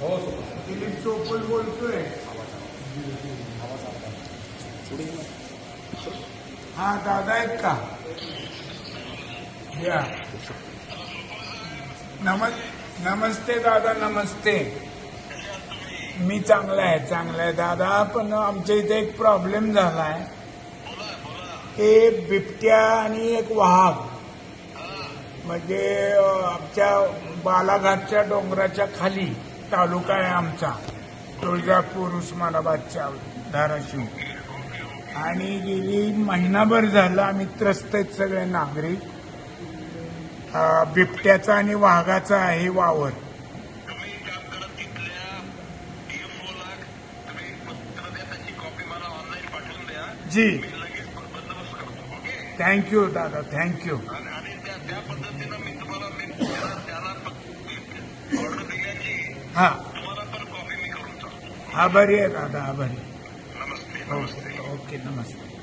हो दिलीप चोपल बोलतोय. हा दादा आहेत का? या. नमस्ते दादा, नमस्ते. मी चांगला आहे दादा, पण आमच्या इथे एक प्रॉब्लेम झालाय. ते बिबट्या आणि एक वाघ म्हणजे आमच्या बालाघाटच्या डोंगराच्या खाली तालुका आहे आमचा, तुळजापूर, उस्मानाबादच्या धाराशिव. आणि गेली महिनाभर झालं आम्ही त्रस्त आहेत सगळे नागरिक. बिबट्याचा आणि वाघाचा आहे वावर. जी, थँक्यू दादा, थँक्यू. हा, आभारी आहे दादा, आभारी. ओके, नमस्ते.